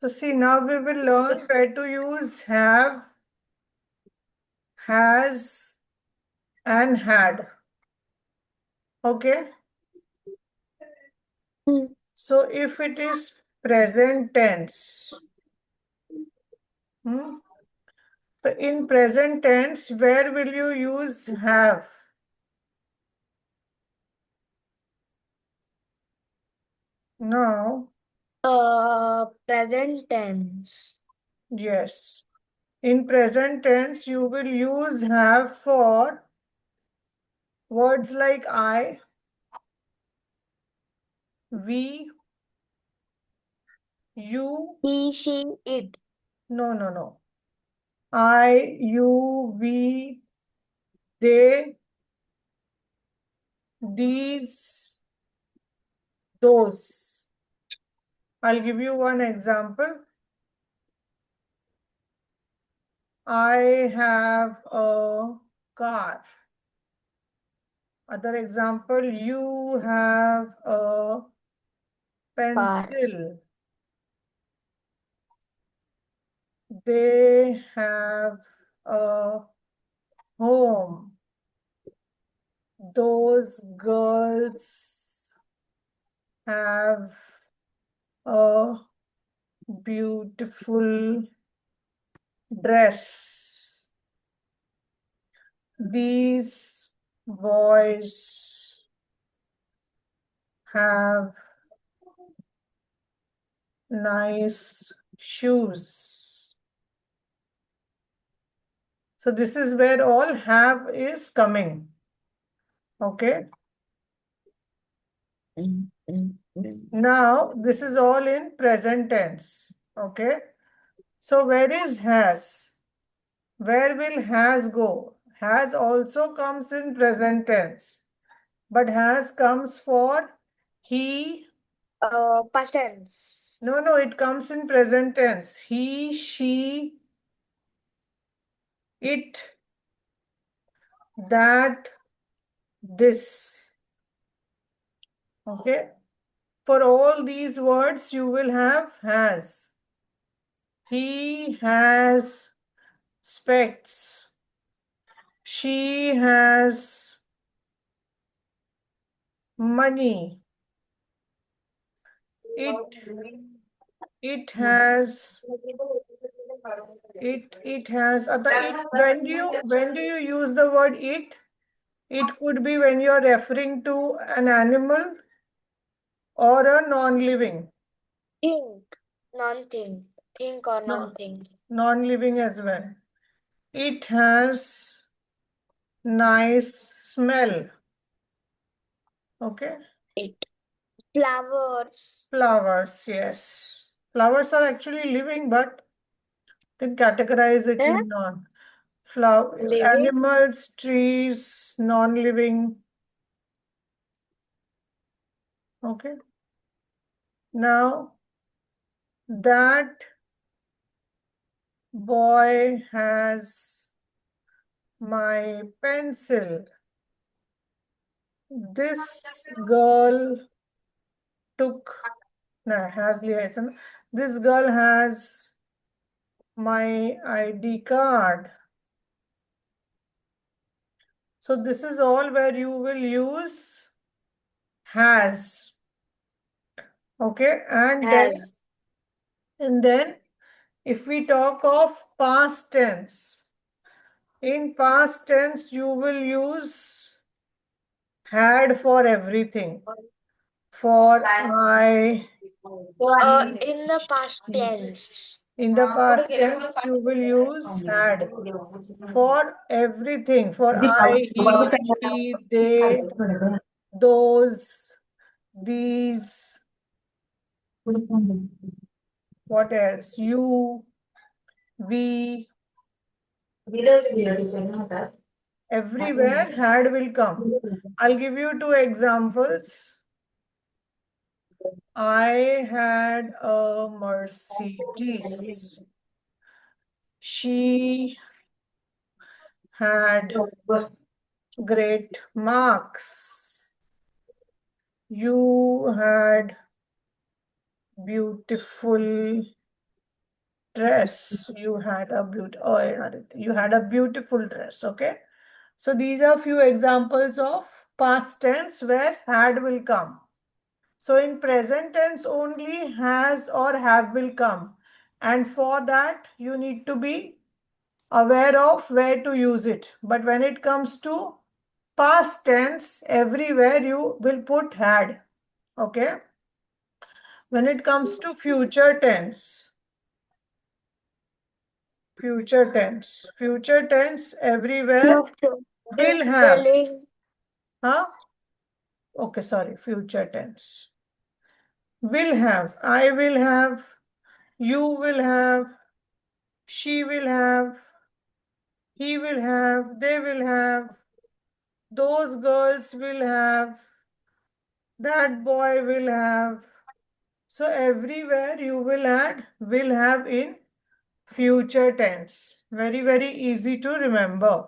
So see, now we will learn where to use have, has, and had. Okay. So if it is present tense, hmm, so in present tense, where will you use have? Now, Present tense. yes. In present tense, you will use have for words like I, we, you. He, she, it. No, no, no. I, you, we, they, these, those. I'll give you one example. I have a car. Other example, you have a Car. pencil. They have a home. Those girls have a beautiful dress. These boys have nice shoes. So this is where all have is coming. Okay. Now this is all in present tense. Okay. So where is has? Where will has go? Has also comes in present tense, but has comes for he. Past tense. No, no, it comes in present tense. He, she, it, that, this. Okay. For all these words, you will have has. He has specs. She has money. It it has it has other it when do you use the word it? It could be when you're referring to an animal or a non-living. Think. Non-think. Think or No, non-think. non-living as well. It has nice smell. Okay. It. Flowers. Flowers, yes. Flowers are actually living, but can categorize it Eh? in non. Flower, Living. animals, trees, non-living. Okay. Now that boy has my pencil. This girl took, no, has liaison. This girl has my ID card. So this is all where you will use has. Okay, Has. and then if we talk of past tense, in past tense you will use had for everything. For I, he, In the past tense. in the past tense you will use had for everything. For I, he, she, they, those, these, what else? You, we, everywhere had will come. I'll give you two examples. I had a Mercedes. She had great marks. You had beautiful dress. You had a you had a beautiful dress. Okay. So these are few examples of past tense where had will come. So in present tense only has or have will come. And for that you need to be aware of where to use it. But when it comes to past tense, everywhere you will put had. Okay. When it comes to future tense everywhere Future. will have. Willing. Huh? Okay, sorry, future tense. Will have. I will have. You will have. She will have. He will have. They will have. Those girls will have. That boy will have. So everywhere you will add will have in future tense. Very, very easy to remember.